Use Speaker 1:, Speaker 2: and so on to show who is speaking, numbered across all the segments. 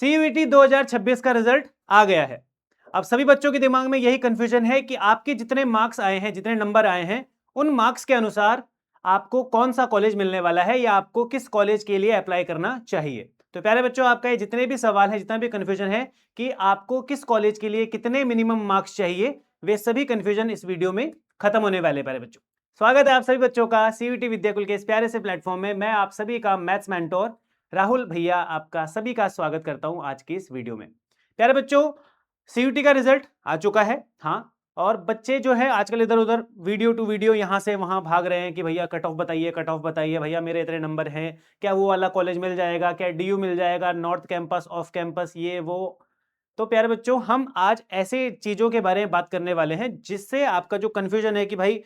Speaker 1: CUET 2026 का result आ गया है। अब सभी बच्चों के दिमाग में यही कंफ्यूजन है कि आपके जितने मार्क्स आए हैं, जितने नंबर आए हैं, उन मार्क्स के अनुसार आपको कौन सा कॉलेज मिलने वाला है या आपको किस कॉलेज के लिए अप्लाई करना चाहिए। तो प्यारे बच्चों, आपका ये जितने भी सवाल है, जितना भी कंफ्यूजन है कि आपको किस कॉलेज के लिए कितने मिनिमम मार्क्स चाहिए, वे सभी कंफ्यूजन इस वीडियो में खत्म होने वाले हैं। प्यारे बच्चों, स्वागत है आप सभी बच्चों का सीयूईटी विद्याकुल के इस प्यारे से प्लेटफॉर्म में। मैं आप सभी का मैथ्स मेंटोर राहुल भैया आपका सभी का स्वागत करता हूं आज की इस वीडियो में। प्यारे बच्चों, सीयूटी का रिजल्ट आ चुका है। हाँ, और बच्चे जो है आजकल इधर उधर वीडियो टू वीडियो यहाँ से वहाँ भाग रहे हैं कि भैया कट ऑफ बताइए, कट ऑफ बताइए, भैया मेरे इतने नंबर हैं, क्या वो वाला कॉलेज मिल जाएगा, क्या डीयू मिल जाएगा, नॉर्थ कैंपस, ऑफ कैंपस, ये वो। तो प्यारे बच्चों, हम आज ऐसे चीजों के बारे में बात करने वाले हैं जिससे आपका जो कंफ्यूजन है कि भाई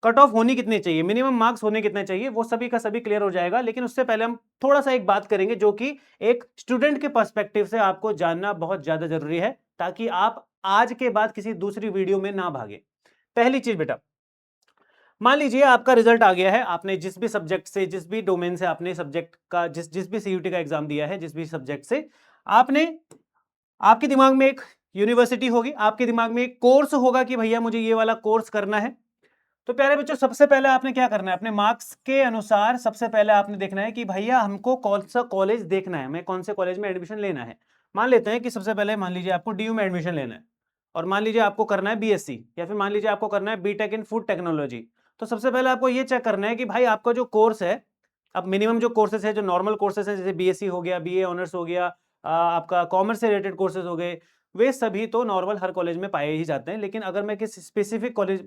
Speaker 1: कट ऑफ होनी कितनी चाहिए, मिनिमम मार्क्स होने कितने चाहिए, वो सभी का सभी क्लियर हो जाएगा। लेकिन उससे पहले हम थोड़ा सा एक बात करेंगे जो कि एक स्टूडेंट के पर्सपेक्टिव से आपको जानना बहुत ज्यादा जरूरी है, ताकि आप आज के बाद किसी दूसरी वीडियो में ना भागे। पहली चीज बेटा, मान लीजिए आपका रिजल्ट आ गया है, आपने जिस भी सब्जेक्ट से, जिस भी डोमेन से आपने सब्जेक्ट का जिस जिस भी सीयूटी का एग्जाम दिया है, जिस भी सब्जेक्ट से आपने, आपके दिमाग में एक यूनिवर्सिटी होगी, आपके दिमाग में एक कोर्स होगा कि भैया मुझे ये वाला कोर्स करना है। तो प्यारे बच्चों, सबसे पहले आपने क्या करना है, अपने मार्क्स के अनुसार सबसे पहले आपने देखना है कि भैया हमको कौन सा कॉलेज देखना है, हमें कौन से कॉलेज में एडमिशन लेना है। मान लेते हैं कि सबसे पहले मान लीजिए आपको डीयू में एडमिशन लेना है, और मान लीजिए आपको करना है बीएससी, या फिर मान लीजिए आपको करना है बीटेक इन फूड टेक्नोलॉजी। तो सबसे पहले आपको ये चेक करना है कि भाई आपका जो कोर्स है, अब मिनिमम जो कोर्सेज है, जो नॉर्मल कोर्सेज है, जैसे बीएससी हो गया, बीए ऑनर्स हो गया, आपका कॉमर्स से रिलेटेड कोर्सेज हो गए, वे सभी तो नॉर्मल हर कॉलेज में पाए ही जाते हैं। लेकिन अगर मैं किसी स्पेसिफिक कॉलेज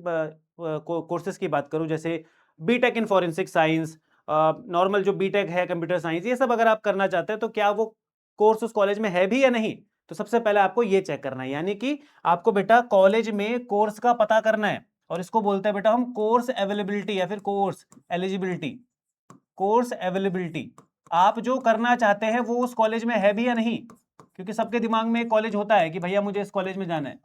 Speaker 1: कोर्सेज की बात करूं, जैसे BTech in forensic science, normal जो बीटेक है कंप्यूटर साइंस, ये सब अगर आप करना चाहते हैं तो क्या वो कोर्स उस कॉलेज में है भी या नहीं। तो सबसे पहले आपको ये चेक करना है, यानी कि आपको बेटा कॉलेज में कोर्स का पता करना है, और इसको बोलते हैं बेटा हम कोर्स अवेलेबिलिटी या फिर कोर्स एलिजिबिलिटी। कोर्स अवेलेबिलिटी, आप जो करना चाहते हैं वो उस कॉलेज में है भी या नहीं, क्योंकि सबके दिमाग में एक कॉलेज होता है कि भैया मुझे इस कॉलेज में जाना है।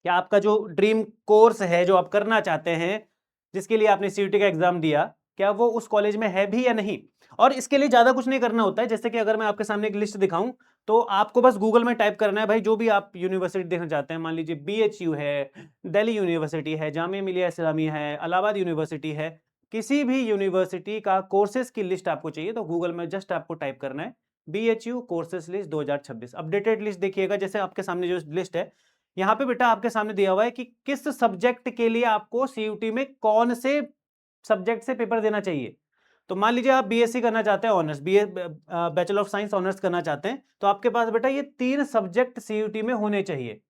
Speaker 1: क्या आपका जो ड्रीम कोर्स है, जो आप करना चाहते हैं, जिसके लिए आपने सीयूटी का एग्जाम दिया, क्या वो उस कॉलेज में है भी या नहीं। और इसके लिए ज्यादा कुछ नहीं करना होता है। जैसे कि अगर मैं आपके सामने एक लिस्ट दिखाऊं, तो आपको बस गूगल में टाइप करना है भाई, जो भी आप यूनिवर्सिटी देखना चाहते हैं, मान लीजिए बीएचयू है, दिल्ली यूनिवर्सिटी है, जामिया मिलिया इस्लामिया है, इलाहाबाद यूनिवर्सिटी है, किसी भी यूनिवर्सिटी का कोर्सेज की लिस्ट आपको चाहिए तो गूगल में जस्ट आपको टाइप करना है BHU courses list 2026। Updated list देखिएगा, जैसे आपके सामने जो लिस्ट है, यहाँ पे बेटा आपके सामने दिया हुआ है कि किस सब्जेक्ट के लिए आपको सीयूटी में कौन से सब्जेक्ट से पेपर देना चाहिए। तो मान लीजिए आप बीएससी करना चाहते हैं, honours, BA bachelor of science honours करना चाहते हैं, तो आपके पास बेटा ये 3 सब्जेक्ट सीयूटी में होने चाहिए।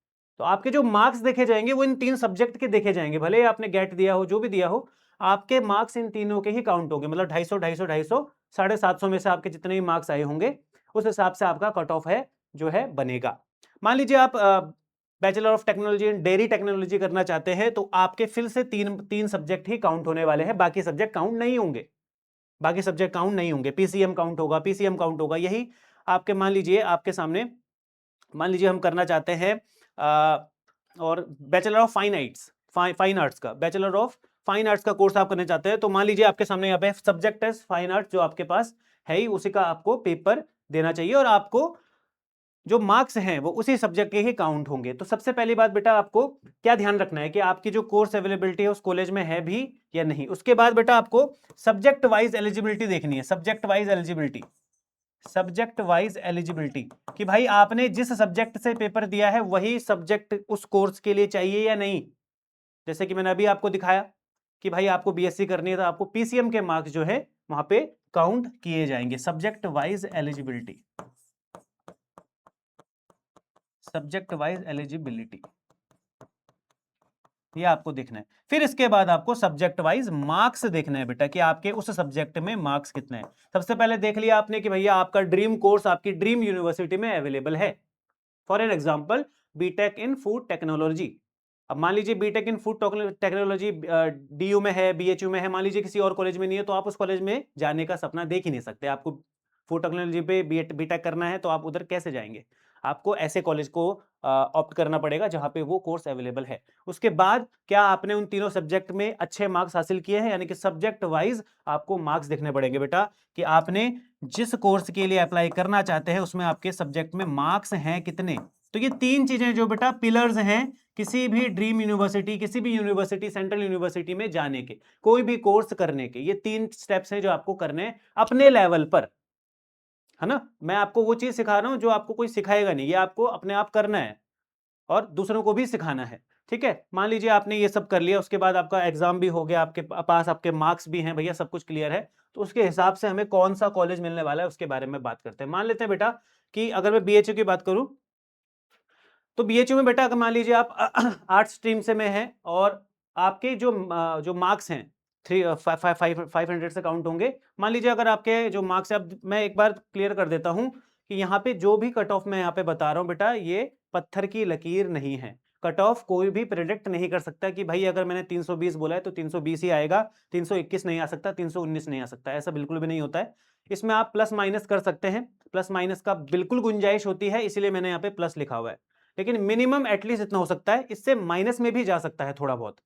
Speaker 1: तो आपके जो मार्क्स देखे जाएंगे वो इन 3 सब्जेक्ट के देखे जाएंगे, भले ही आपने गेट दिया हो, जो भी दिया हो, आपके मार्क्स इन तीनों के ही काउंट होंगे। मतलब 250 250 250 750 में से आपके जितने भी मार्क्स आए होंगे, उस हिसाब से आपका कट ऑफ है जो है बनेगा। मान लीजिए आप bachelor of technology in dairy technology करना चाहते हैं, तो आपके फिर से तीन तीन सब्जेक्ट ही काउंट होने वाले हैं, बाकी सब्जेक्ट काउंट नहीं होंगे। बाकी सब्जेक्ट काउंट नहीं होंगे, पीसीएम काउंट होगा, पीसीएम काउंट होगा। यही आपके, मान लीजिए आपके सामने, मान लीजिए हम करना चाहते हैं और bachelor of fine arts, fine arts का, बैचलर ऑफ फाइन आर्ट्स का कोर्स आप करना चाहते हैं, तो मान लीजिए आपके सामने यहाँ पे सब्जेक्ट है फाइन आर्ट्स, जो आपके पास है ही, उसी का आपको पेपर देना चाहिए, और आपको जो मार्क्स हैं वो उसी सब्जेक्ट के ही काउंट होंगे। तो सबसे पहली बात बेटा आपको क्या ध्यान रखना है कि आपकी जो कोर्स अवेलेबिलिटी है उस कॉलेज में है भी या नहीं। उसके बाद बेटा आपको सब्जेक्ट वाइज एलिजिबिलिटी देखनी है, subject wise eligibility, subject wise eligibility, कि भाई आपने जिस सब्जेक्ट से पेपर दिया है वही सब्जेक्ट उस कोर्स के लिए चाहिए या नहीं। जैसे कि मैंने अभी आपको दिखाया कि भाई आपको बीएससी करनी है, तो आपको पीसीएम के मार्क्स जो है वहां पे काउंट किए जाएंगे। Subject wise eligibility, subject wise eligibility, ये आपको देखना है। फिर इसके बाद आपको सब्जेक्ट वाइज मार्क्स देखना है बेटा कि आपके उस सब्जेक्ट में मार्क्स कितने हैं। सबसे पहले देख लिया आपने कि भैया आपका ड्रीम कोर्स आपकी ड्रीम यूनिवर्सिटी में अवेलेबल है। For an example BTech in food technology. अब मान लीजिए BTech in food technology DU में है, बीएचयू में है, मान लीजिए किसी और कॉलेज में नहीं है, तो आप उस कॉलेज में जाने का सपना देख ही नहीं सकते। आपको फूड टेक्नोलॉजी पे बीटेक करना है तो आप उधर कैसे जाएंगे। आपको ऐसे कॉलेज को ऑप्ट करना पड़ेगा जहां पे वो कोर्स अवेलेबल है। उसके बाद क्या आपने उन तीनों सब्जेक्ट में अच्छे मार्क्स हासिल किए हैं, यानी कि सब्जेक्ट वाइज आपको मार्क्स देखने पड़ेंगे बेटा कि आपने जिस कोर्स के लिए अप्लाई करना चाहते हैं उसमें आपके सब्जेक्ट में मार्क्स हैं कितने। तो ये तीन चीजें जो बेटा पिलर्स हैं किसी भी ड्रीम यूनिवर्सिटी, किसी भी यूनिवर्सिटी, सेंट्रल यूनिवर्सिटी में जाने के, कोई भी कोर्स करने के, ये तीन स्टेप्स हैं जो आपको करने हैं अपने लेवल पर, है ना। मैं आपको वो चीज सिखा रहा हूं जो आपको कोई सिखाएगा नहीं, ये आपको अपने आप करना है और दूसरों को भी सिखाना है। ठीक है, मान लीजिए आपने ये सब कर लिया, उसके बाद आपका एग्जाम भी हो गया, आपके पास आपके मार्क्स भी हैं, भैया सब कुछ क्लियर है, तो उसके हिसाब से हमें कौन सा कॉलेज मिलने वाला है उसके बारे में बात करते हैं। मान लेते हैं बेटा कि अगर मैं बीएचयू की बात करूं, तो बीएचयू में बेटा अगर मान लीजिए आप आर्ट्स स्ट्रीम से में हैं और आपके जो मार्क्स हैं 500 से काउंट होंगे। मान लीजिए अगर आपके जो मार्क्स है, अब मैं एक बार क्लियर कर देता हूं कि यहाँ पे जो भी कट ऑफ मैं यहाँ पे बता रहा हूं बेटा, ये पत्थर की लकीर नहीं है। कट ऑफ कोई भी प्रिडिक्ट नहीं कर सकता कि भाई अगर मैंने 320 बोला है तो 320 ही आएगा, 321 नहीं आ सकता, 319 नहीं आ सकता, ऐसा बिल्कुल भी नहीं होता है। इसमें आप प्लस माइनस कर सकते हैं, प्लस माइनस का बिल्कुल गुंजाइश होती है, इसीलिए मैंने यहाँ पे प्लस लिखा हुआ है। लेकिन मिनिमम एटलीस्ट इतना हो सकता है, इससे माइनस में भी जा सकता है थोड़ा बहुत,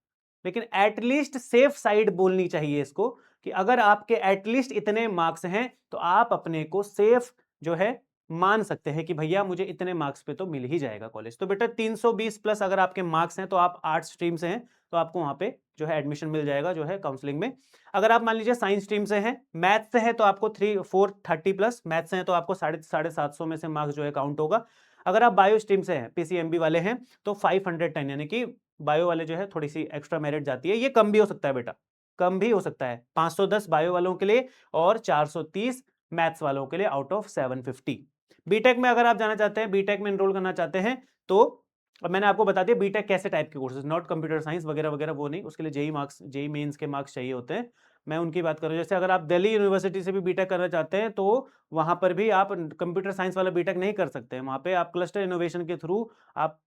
Speaker 1: लेकिन एटलीस्ट सेफ साइड बोलनी चाहिए इसको कि अगर आपके एटलीस्ट इतने मार्क्स हैं तो आप अपने को सेफ जो है मान सकते हैं कि भैया मुझे इतने मार्क्स पे तो मिल ही जाएगा कॉलेज। तो बेटा 320 प्लस अगर आपके मार्क्स हैं तो आप आर्ट्स स्ट्रीम से हैं तो आपको वहां पे जो है एडमिशन मिल जाएगा जो है काउंसलिंग में। अगर आप मान लीजिए साइंस स्ट्रीम से हैं, मैथ से है तो आपको 430 प्लस, मैथ से है तो आपको 750 में से मार्क्स जो है काउंट होगा। अगर आप बायो स्ट्रीम से हैं, पीसीएमबी वाले हैं, तो 510 यानी कि बायो वाले जो है थोड़ी सी एक्स्ट्रा मेरिट जाती है। ये कम भी हो सकता है बेटा, कम भी हो सकता है, 510 बायो वालों के लिए और 430 मैथ्स वालों के लिए आउट ऑफ 750। बीटेक में अगर आप जाना चाहते हैं, बीटेक में एनरोल करना चाहते हैं, तो अब मैंने आपको बता दिया बीटेक कैसे टाइप के कोर्सेज, नॉट कंप्यूटर साइंस वगैरह वगैरह, वो नहीं, उसके लिए जेई मार्क्स, जेई मेंस के मार्क्स चाहिए होते हैं, मैं उनकी बात कर रहा हूँ। जैसे अगर आप दिल्ली यूनिवर्सिटी से भी बीटेक करना चाहते हैं तो वहां पर भी आप कंप्यूटर साइंस वाला बीटेक नहीं कर सकते हैं, वहां पे आप क्लस्टर इनोवेशन के थ्रू आप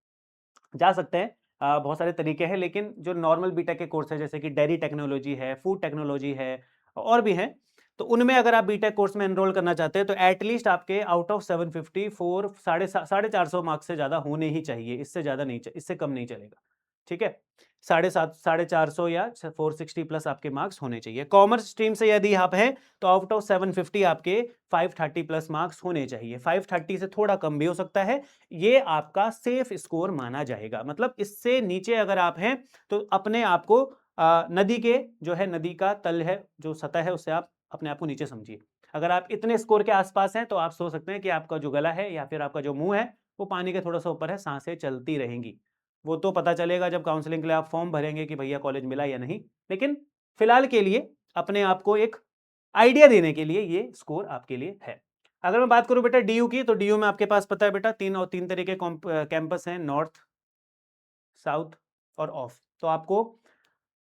Speaker 1: जा सकते हैं। बहुत सारे तरीके हैं, लेकिन जो नॉर्मल बीटेक के कोर्स है जैसे कि डेयरी टेक्नोलॉजी है, फूड टेक्नोलॉजी है और भी हैं, तो उनमें अगर आप बीटेक कोर्स में एनरोल करना चाहते हैं तो एटलीस्ट आपके आउट ऑफ 754 450 मार्क्स से ज़्यादा होने ही चाहिए, इससे ज़्यादा नहीं, इससे कम नहीं चलेगा। ठीक है, 450 या 460 प्लस आपके मार्क्स होने चाहिए। कॉमर्स स्ट्रीम से यदि आप हैं तो आउट ऑफ 750 आपके 530 प्लस मार्क्स होने चाहिए, 530 से थोड़ा कम भी हो सकता है, ये आपका सेफ स्कोर माना जाएगा। मतलब इससे नीचे अगर आप हैं तो अपने आप को नदी के जो है, नदी का तल है जो सतह है, उससे आप अपने आप को नीचे समझिए। अगर आप इतने स्कोर के आसपास हैं तो आप सोच सकते हैं कि आपका जो गला है या फिर आपका जो मुंह है वो पानी के थोड़ा सा ऊपर है, सांसें चलती रहेंगी। वो तो पता चलेगा जब काउंसलिंग के लिए आप फॉर्म भरेंगे कि भैया कॉलेज मिला या नहीं, लेकिन फिलहाल के लिए अपने आप को एक आइडिया देने के लिए ये स्कोर आपके लिए है। अगर मैं बात करूं बेटा डीयू की, तो डीयू में आपके पास पता है बेटा तीन तरीके कैंपस हैं, नॉर्थ, साउथ और ऑफ। तो आपको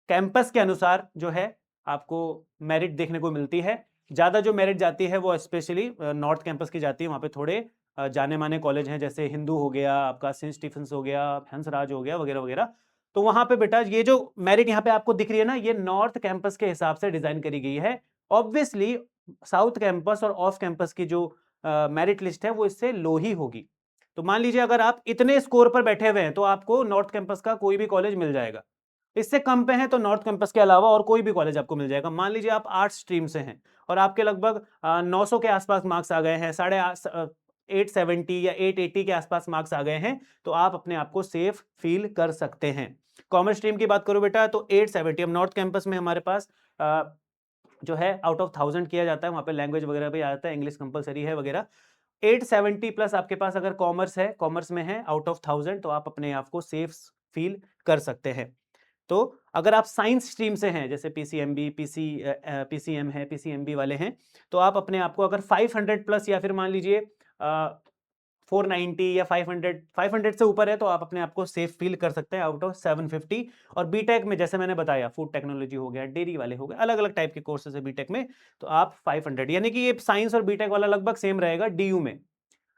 Speaker 1: कैंपस के अनुसार जो है आपको मेरिट देखने को मिलती है। ज़्यादा जो मेरिट जाती है वो स्पेशली नॉर्थ कैंपस की जाती है, वहाँ पे थोड़े जाने माने कॉलेज हैं, जैसे हिंदू हो गया, आपका सेंट स्टीफेंस हो गया, हंसराज हो गया वगैरह वगैरह। तो वहाँ पे बेटा ये जो मेरिट यहाँ पे आपको दिख रही है ना, ये नॉर्थ कैंपस के हिसाब से डिजाइन करी गई है। ऑब्वियसली साउथ कैंपस और ऑफ कैंपस की जो मेरिट लिस्ट है वो इससे लो ही होगी। तो मान लीजिए अगर आप इतने स्कोर पर बैठे हुए हैं तो आपको नॉर्थ कैंपस का कोई भी कॉलेज मिल जाएगा, इससे कम पे हैं तो नॉर्थ कैंपस के अलावा और कोई भी कॉलेज आपको मिल जाएगा। मान लीजिए आप आर्ट्स स्ट्रीम से हैं और आपके लगभग 900 के आसपास मार्क्स आ गए हैं, 870 या 880 के आसपास मार्क्स आ गए हैं, तो आप अपने आप को सेफ फील कर सकते हैं। कॉमर्स स्ट्रीम की बात करो बेटा तो 870, अब नॉर्थ कैंपस में हमारे पास जो है आउट ऑफ 1000 किया जाता है, वहाँ पे लैंग्वेज वगैरह भी आ जाता है, इंग्लिश कंपलसरी है वगैरह। 870 प्लस आपके पास अगर कॉमर्स है, कॉमर्स में है आउट ऑफ 1000, तो आप अपने आप को सेफ फील कर सकते हैं। तो अगर आप साइंस स्ट्रीम से हैं, जैसे पीसीएमबी, पीसीएम है, पीसीएमबी वाले हैं, तो आप अपने आप को अगर 500 प्लस या फिर मान लीजिए 490 या 500 से ऊपर है तो आप अपने आप को सेफ फील कर सकते हैं आउट ऑफ 750। और बीटेक में जैसे मैंने बताया, फूड टेक्नोलॉजी हो गया, डेयरी वाले हो गए, अलग अलग टाइप के कोर्सेज है बीटेक में, तो आप 500, यानी कि ये साइंस और बीटेक वाला लगभग सेम रहेगा डीयू में।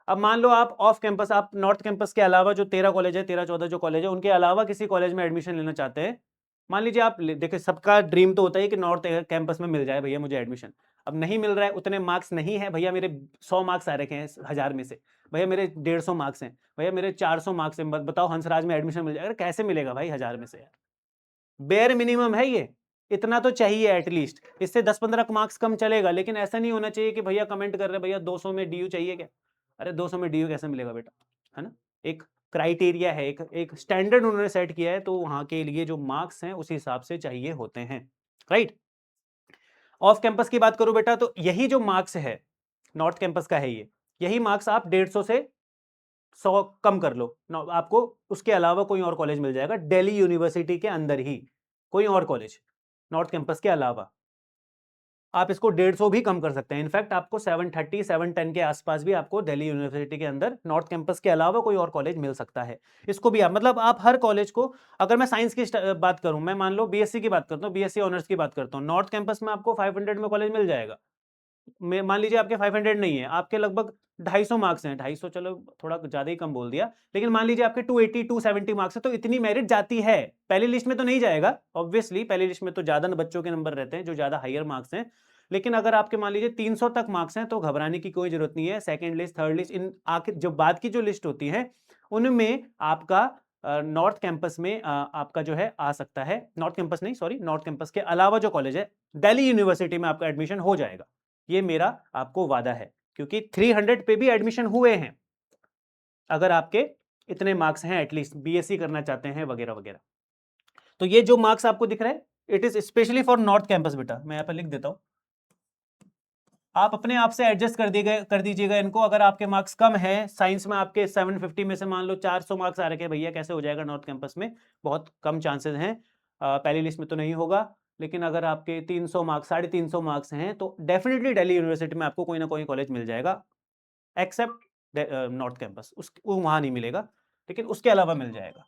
Speaker 1: अब मान लो आप ऑफ कैंपस, आप नॉर्थ कैंपस के अलावा जो 13 कॉलेज है, 13-14 जो कॉलेज है, उनके अलावा किसी कॉलेज में एडमिशन लेना चाहते हैं। मान लीजिए आप देखिए, सबका ड्रीम तो होता है कि नॉर्थ कैंपस में मिल जाए भैया मुझे एडमिशन। अब नहीं मिल रहा है, उतने मार्क्स नहीं है भैया, मेरे 100 मार्क्स आ रखे हैं 1000 में से, भैया मेरे 150 मार्क्स हैं, भैया मेरे 400 मार्क्स हैं, बताओ हंसराज में एडमिशन मिल जाएगा? कैसे मिलेगा भाई 1000 में से यार, बेयर मिनिमम है ये। इतना तो चाहिए एटलीस्ट, इससे 10-15 मार्क्स कम चलेगा, लेकिन ऐसा नहीं होना चाहिए कि भैया कमेंट कर रहे हैं भैया 200 में डीयू चाहिए क्या। अरे 200 में डीयू कैसे मिलेगा बेटा, है ना। एक क्राइटेरिया है, एक स्टैंडर्ड उन्होंने सेट किया है, तो वहां के लिए जो मार्क्स हैं उस हिसाब से चाहिए होते हैं, राइट। ऑफ कैंपस की बात करूं बेटा, तो यही जो मार्क्स है नॉर्थ कैंपस का है, यही मार्क्स आप 150 से 100 कम कर लो, आपको उसके अलावा कोई और कॉलेज मिल जाएगा दिल्ली यूनिवर्सिटी के अंदर ही, कोई और कॉलेज नॉर्थ कैंपस के अलावा। आप इसको 150 भी कम कर सकते हैं, इनफैक्ट आपको 730 710 के आसपास भी आपको दिल्ली यूनिवर्सिटी के अंदर नॉर्थ कैंपस के अलावा कोई और कॉलेज मिल सकता है। इसको भी आप मतलब आप हर कॉलेज को, अगर मैं साइंस की बात करूं, मैं मान लो बीएससी की बात करता हूं, बीएससी ऑनर्स की बात करता हूं, नॉर्थ कैंपस में आपको 500 में कॉलेज मिल जाएगा। मान लीजिए आपके 500 नहीं है, आपके लगभग 250 मार्क्स हैं, 250 चलो थोड़ा ज्यादा ही कम बोल दिया, लेकिन मान लीजिए आपके 280 270 मार्क्स है, तो इतनी मेरिट जाती है। पहली लिस्ट में तो नहीं जाएगा ऑब्वियसली, पहली लिस्ट में तो ज्यादा बच्चों के नंबर रहते हैं जो ज्यादा हायर मार्क्स हैं, लेकिन अगर आपके मान लीजिए 300 तक मार्क्स हैं तो घबराने की कोई जरूरत नहीं है। सेकंड लिस्ट, थर्ड लिस्ट, इन आखिर जो बाद की जो लिस्ट होती है उनमें आपका नॉर्थ कैंपस में आपका जो है आ सकता है, नॉर्थ कैंपस नहीं सॉरी, नॉर्थ कैंपस के अलावा जो कॉलेज है दिल्ली यूनिवर्सिटी में आपका एडमिशन हो जाएगा, ये मेरा आपको वादा है, क्योंकि 300 पे भी एडमिशन हुए हैं अगर आपके इतने मार्क्स हैं, एटलीस्ट बीएससी करना चाहते हैं वगैरह वगैरह। तो ये जो मार्क्स आपको दिख रहा है it is specially for north campus बेटा, मैं यहां पर लिख देता हूं, आप अपने आप से एडजस्ट कर दीजिएगा इनको। अगर आपके मार्क्स कम है, साइंस में आपके 750 में से मान लो 400 मार्क्स आ रखे भैया कैसे हो जाएगा नॉर्थ कैंपस में, बहुत कम चांसेस हैं, पहली लिस्ट में तो नहीं होगा, लेकिन अगर आपके 300 मार्क्स 350 मार्क्स हैं तो डेफिनेटली दिल्ली यूनिवर्सिटी में आपको कोई ना कोई कॉलेज मिल जाएगा, एक्सेप्ट नॉर्थ कैंपस, वो वहां नहीं मिलेगा, लेकिन उसके अलावा मिल जाएगा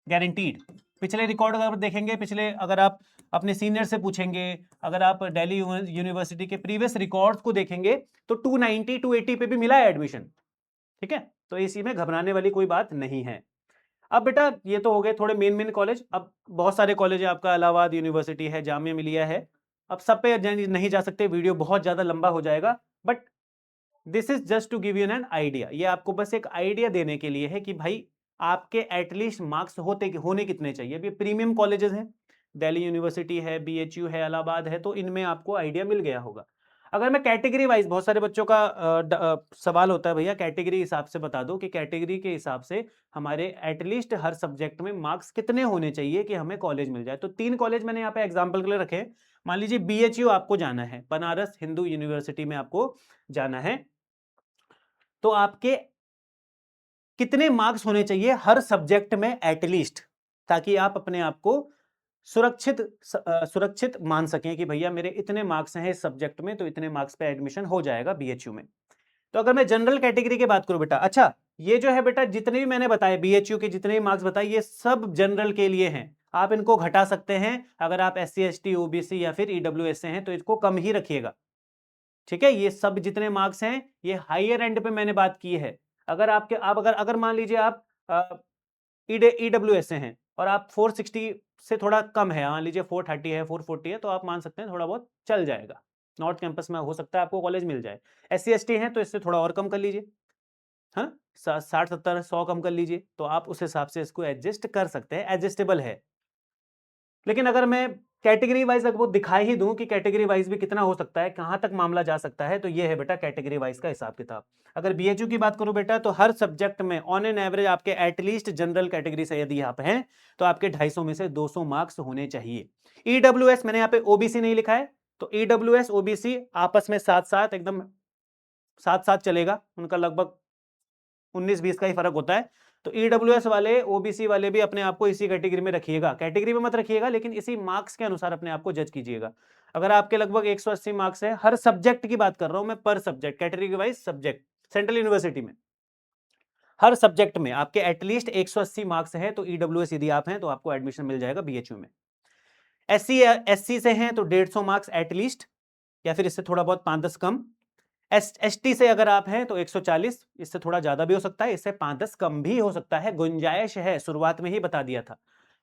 Speaker 1: गारंटीड। पिछले रिकॉर्ड अगर देखेंगे, पिछले अगर आप अपने सीनियर से पूछेंगे, अगर आप दिल्ली यूनिवर्सिटी के प्रीवियस रिकॉर्ड्स को देखेंगे तो 290 280 पे भी मिला है एडमिशन, ठीक है, तो इसी में घबराने वाली कोई बात नहीं है। अब बेटा ये तो हो गए थोड़े मेन कॉलेज, अब बहुत सारे कॉलेज है आपका, इलाहाबाद यूनिवर्सिटी है, जामिया मिलिया है, अब सब पे नहीं जा सकते, वीडियो बहुत ज्यादा लंबा हो जाएगा, but this is just to give you an idea, ये आपको बस एक आइडिया देने के लिए है कि भाई आपके एटलीस्ट मार्क्स होने कितने चाहिए। ये प्रीमियम कॉलेजेस हैं, दिल्ली यूनिवर्सिटी है, बीएचयू है, इलाहाबाद है, तो इनमें आपको आइडिया मिल गया होगा। अगर मैं कैटेगरी वाइज, बहुत सारे बच्चों का सवाल होता है भैया कैटेगरी हिसाब से बता दो, कि कैटेगरी के हिसाब से हमारे एटलीस्ट हर सब्जेक्ट में मार्क्स कितने होने चाहिए कि हमें कॉलेज मिल जाए। तो 3 कॉलेज मैंने यहाँ पे एग्जाम्पल के लिए रखे। मान लीजिए बीएचयू आपको जाना है, बनारस हिंदू यूनिवर्सिटी में आपको जाना है, तो आपके कितने मार्क्स होने चाहिए हर सब्जेक्ट में एटलीस्ट, ताकि आप अपने आप को सुरक्षित मान सकें कि भैया मेरे इतने मार्क्स हैं इस सब्जेक्ट में, तो इतने मार्क्स पे एडमिशन हो जाएगा बीएचयू में। तो अगर मैं जनरल कैटेगरी की बात करूं बेटा, अच्छा ये जो है बेटा जितने भी मैंने बताए बीएचयू के जितने भी मार्क्स बताए ये सब जनरल के लिए हैं, आप इनको घटा सकते हैं। अगर आप SC ST OBC या फिर EWS से हैं तो इसको कम ही रखिएगा, ठीक है। ये सब जितने मार्क्स हैं ये हायर एंड पे मैंने बात की है। अगर आपके आप अगर मान लीजिए आप EWS से हैं और आप 460 से थोड़ा कम है, मान लीजिए 430 है 440 है, तो आप मान सकते हैं थोड़ा बहुत चल जाएगा, नॉर्थ कैंपस में हो सकता है आपको कॉलेज मिल जाए। SC ST है तो इससे थोड़ा और कम कर लीजिए, हाँ 60 70 100 कम कर लीजिए, तो आप उस हिसाब से इसको एडजस्ट कर सकते हैं, एडजस्टेबल है। लेकिन अगर मैं कैटेगरी वाइज अगर वो दिखा ही दूं कि कैटेगरी वाइज भी कितना हो सकता है, कहां तक मामला जा सकता है, तो ये है बेटा कैटेगरी वाइज का हिसाब किताब। अगर बीएचयू की बात करूं बेटा, तो हर सब्जेक्ट में ऑन एन एवरेज आपके एटलीस्ट जनरल कैटेगरी से यदि आप हैं तो आपके 250 में से 200 मार्क्स होने चाहिए। ईडब्ल्यूएस मैंने यहाँ पे ओबीसी नहीं लिखा है, तो ईडब्ल्यूएस ओबीसी आपस में साथ साथ एकदम साथ साथ चलेगा, उनका लगभग 19-20 का ही फर्क होता है। तो ईडब्ल्यूएस वाले ओबीसी वाले भी अपने आप को इसी कैटेगरी में रखिएगा, कैटेगरी में मत रखिएगा लेकिन इसी मार्क्स के अनुसार अपने आप को जज कीजिएगा। अगर आपके लगभग 180 मार्क्स है, हर सब्जेक्ट की बात कर रहा हूं मैं, पर subject category wise subject, central university में हर सब्जेक्ट में आपके एटलीस्ट 180 मार्क्स है, तो ईडब्ल्यूएस यदि आप हैं तो आपको एडमिशन मिल जाएगा बीएचयू में। SC से हैं तो 150 मार्क्स एटलीस्ट, या फिर इससे थोड़ा बहुत 5-10 कम। ST से अगर आप हैं तो 140, इससे थोड़ा ज्यादा भी हो सकता है, इससे 5-10 कम भी हो सकता है, गुंजाइश है, शुरुआत में ही बता दिया था।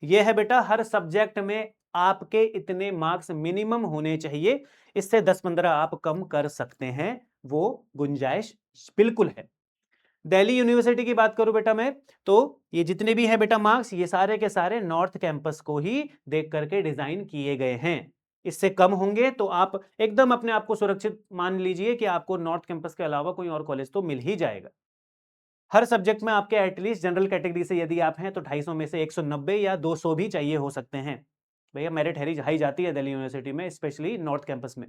Speaker 1: यह है बेटा हर सब्जेक्ट में आपके इतने मार्क्स मिनिमम होने चाहिए, इससे 10-15 आप कम कर सकते हैं, वो गुंजाइश बिल्कुल है। दिल्ली यूनिवर्सिटी की बात करूं बेटा मैं, तो ये जितने भी हैं बेटा मार्क्स, ये सारे के सारे नॉर्थ कैंपस को ही देख करके डिजाइन किए गए हैं। इससे कम होंगे तो आप एकदम अपने आप को सुरक्षित मान लीजिए कि आपको नॉर्थ कैंपस के अलावा कोई और कॉलेज तो मिल ही जाएगा। हर सब्जेक्ट में आपके एटलीस्ट जनरल कैटेगरी से यदि आप हैं तो 250 में से 190 या 200 भी चाहिए हो सकते हैं। भैया मेरिट हाई जाती है दिल्ली यूनिवर्सिटी में, स्पेशली नॉर्थ कैंपस में।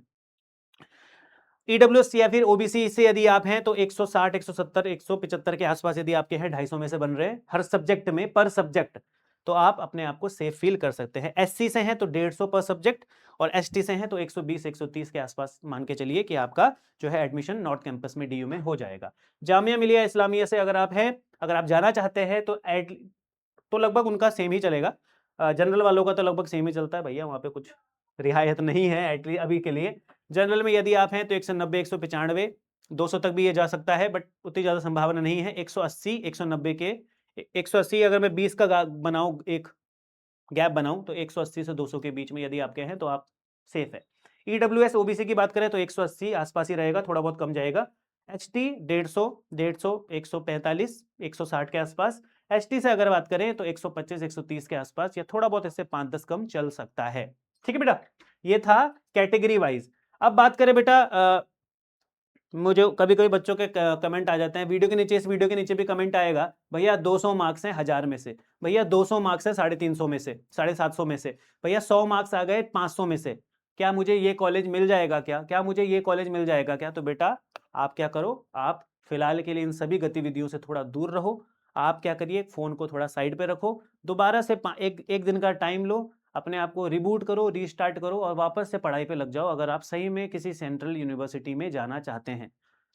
Speaker 1: ईडब्ल्यूएस या फिर ओबीसी से यदि आप हैं तो 160, 170, 175 के आसपास यदि आपके हैं, 250 में से बन रहे हैं हर सब्जेक्ट में पर सब्जेक्ट, तो आप अपने आप को सेफ फील कर सकते हैं। एससी से हैं तो 150 पर सब्जेक्ट, और एसटी से हैं तो 120, 130 के आसपास मान के चलिए कि आपका जो है एडमिशन नॉर्थ कैंपस में डीयू में हो जाएगा। जामिया मिलिया इस्लामिया से अगर आप हैं, अगर आप जाना चाहते हैं तो लगभग उनका सेम ही चलेगा। जनरल वालों का तो लगभग सेम ही चलता है भैया, वहाँ पे कुछ रियायत नहीं है एटलीस्ट अभी के लिए। जनरल में यदि आप हैं तो 190, 195, 200 तक भी ये जा सकता है, बट उतनी ज़्यादा संभावना नहीं है। 180, 190 के 180 अगर मैं 20 का बनाऊँ, एक गैप बनाऊँ, तो 180 से 200 के बीच में यदि आपके हैं तो आप सेफ है। ईडब्ल्यूएस ओबीसी की बात करें तो 180 आसपास ही रहेगा, थोड़ा बहुत कम जाएगा। एचटी 150, 150, 145, 160 के आसपास। एसटी से अगर बात करें तो 125, 130 के आसपास, या थोड़ा बहुत इससे 5-10 कम चल सकता है। ठीक है बेटा, ये था कैटेगरी वाइज। अब बात करें बेटा, मुझे कभी कभी बच्चों के कमेंट आ जाते हैं वीडियो के नीचे, इस वीडियो के नीचे भी कमेंट आएगा, भैया 200 मार्क्स हैं 1000 में से, भैया 200 मार्क्स है 350 में से, 750 में से, भैया 100 मार्क्स आ गए 500 में से, क्या मुझे ये कॉलेज मिल जाएगा क्या, क्या मुझे ये कॉलेज मिल जाएगा क्या? तो बेटा आप क्या करो, आप फिलहाल के लिए इन सभी गतिविधियों से थोड़ा दूर रहो। आप क्या करिए, फोन को थोड़ा साइड पे रखो, दोबारा से एक दिन का टाइम लो, अपने आप को रिबूट करो, रीस्टार्ट करो और वापस से पढ़ाई पे लग जाओ, अगर आप सही में किसी सेंट्रल यूनिवर्सिटी में जाना चाहते हैं।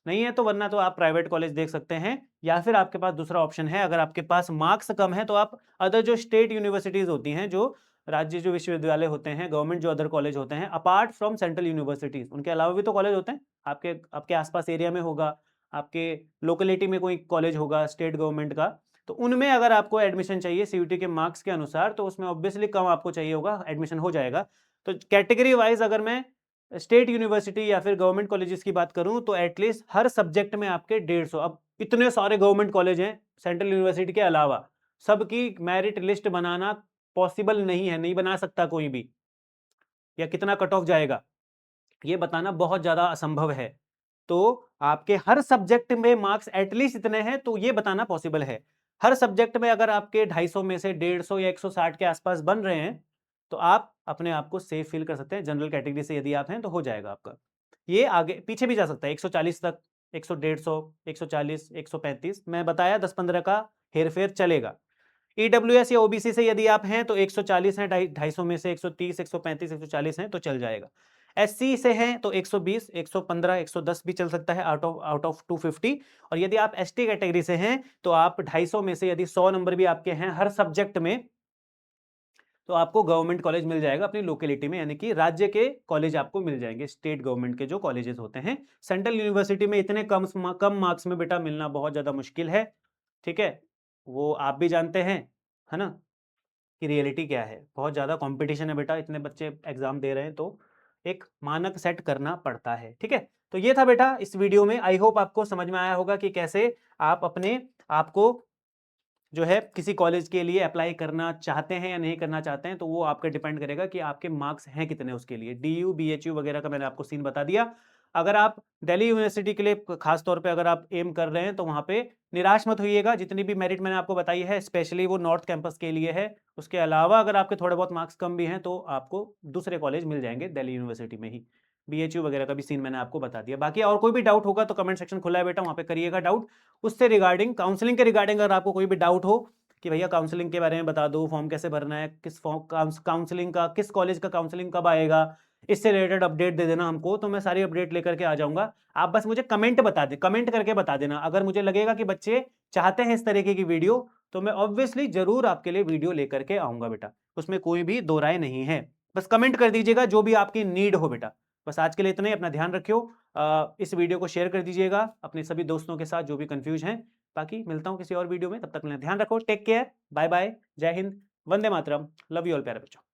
Speaker 1: नहीं है तो वरना तो आप प्राइवेट कॉलेज देख सकते हैं, या फिर आपके पास दूसरा ऑप्शन है, अगर आपके पास मार्क्स कम है तो आप अदर जो स्टेट यूनिवर्सिटीज होती हैं, जो राज्य जो विश्वविद्यालय होते हैं, गवर्नमेंट जो अदर कॉलेज होते हैं अपार्ट फ्रॉम सेंट्रल यूनिवर्सिटीज, उनके अलावा भी तो कॉलेज होते हैं। आपके आपके आसपास एरिया में होगा, आपके लोकेलिटी में कोई कॉलेज होगा स्टेट गवर्नमेंट का, तो उनमें अगर आपको एडमिशन चाहिए सीयूटी के मार्क्स के अनुसार, तो उसमें ऑब्वियसली कम आपको चाहिए होगा, एडमिशन हो जाएगा। तो कैटेगरी वाइज अगर मैं स्टेट यूनिवर्सिटी या फिर गवर्नमेंट कॉलेजेस की बात करूं तो एटलीस्ट हर सब्जेक्ट में आपके 150, अब इतने सारे गवर्नमेंट कॉलेज हैं सेंट्रल यूनिवर्सिटी के अलावा, सबकी मेरिट लिस्ट बनाना पॉसिबल नहीं है, नहीं बना सकता कोई भी, या कितना कट ऑफ जाएगा ये बताना बहुत ज्यादा असंभव है। तो आपके हर सब्जेक्ट में मार्क्स एटलीस्ट इतने हैं तो ये बताना पॉसिबल है। हर सब्जेक्ट में अगर आपके 250 में से 150 या 160 के आसपास बन रहे हैं, तो आप अपने आप को सेफ फील कर सकते हैं। जनरल कैटेगरी से यदि आप हैं तो हो जाएगा आपका, ये आगे पीछे भी जा सकता है 140 तक, 100, 150, 140, 135, मैं बताया 10-15 का हेरफेर चलेगा। ईडब्ल्यूएस या ओबीसी से यदि आप हैं तो 140 है, 250 में से 130, 135, 140 हैं तो चल जाएगा। एससी से हैं तो 120, 115, 110 भी चल सकता है आउट ऑफ 250। और यदि आप एसटी कैटेगरी से हैं तो आप 250 में से यदि 100 नंबर भी आपके हैं हर सब्जेक्ट में, तो आपको गवर्नमेंट कॉलेज मिल जाएगा अपनी लोकेलिटी में, यानी कि राज्य के कॉलेज आपको मिल जाएंगे, स्टेट गवर्नमेंट के जो कॉलेजेस होते हैं। सेंट्रल यूनिवर्सिटी में इतने कम मार्क्स में बेटा मिलना बहुत ज्यादा मुश्किल है। ठीक है, वो आप भी जानते हैं, है ना, कि रियलिटी क्या है, बहुत ज़्यादा कंपटीशन है बेटा, इतने बच्चे एग्जाम दे रहे हैं, तो एक मानक सेट करना पड़ता है। ठीक है, तो ये था बेटा इस वीडियो में। आई होप आपको समझ में आया होगा कि कैसे आप अपने आप को जो है किसी कॉलेज के लिए अप्लाई करना चाहते हैं या नहीं करना चाहते हैं, तो वो आपका डिपेंड करेगा कि आपके मार्क्स हैं कितने उसके लिए। डीयू बीएचयू वगैरह का मैंने आपको सीन बता दिया। अगर आप दिल्ली यूनिवर्सिटी के लिए खास तौर पे अगर आप एम कर रहे हैं तो वहाँ पे निराश मत होइएगा, जितनी भी मेरिट मैंने आपको बताई है स्पेशली वो नॉर्थ कैंपस के लिए है। उसके अलावा अगर आपके थोड़े बहुत मार्क्स कम भी हैं तो आपको दूसरे कॉलेज मिल जाएंगे दिल्ली यूनिवर्सिटी में ही। बीएचयू वगैरह का भी सीन मैंने आपको बता दिया। बाकी और कोई भी डाउट होगा तो कमेंट सेक्शन खुला है बेटा, वहाँ पे करिएगा डाउट। उससे रिगार्डिंग काउंसलिंग के रिगार्डिंग अगर आपको कोई भी डाउट हो कि भैया काउंसलिंग के बारे में बता दो, फॉर्म कैसे भरना है, किस फॉर्म काउंसलिंग का, किस कॉलेज का काउंसलिंग कब आएगा, इससे रिलेटेड अपडेट दे देना हमको, तो मैं सारी अपडेट लेकर के आ जाऊंगा। आप बस मुझे कमेंट बता दे, कमेंट करके बता देना। अगर मुझे लगेगा कि बच्चे चाहते हैं इस तरीके की वीडियो, तो मैं ऑब्वियसली जरूर आपके लिए वीडियो लेकर के आऊंगा बेटा, उसमें कोई भी दो राय नहीं है। बस कमेंट कर दीजिएगा जो भी आपकी नीड हो बेटा। बस आज के लिए इतना ही, अपना ध्यान रखियो। इस वीडियो को शेयर कर दीजिएगा अपने सभी दोस्तों के साथ जो भी कंफ्यूज हैं। बाकी मिलता हूं किसी और वीडियो में, तब तक ध्यान रखो, टेक केयर, बाय बाय, जय Hind, Vande Mataram, love you all प्यारे बच्चों।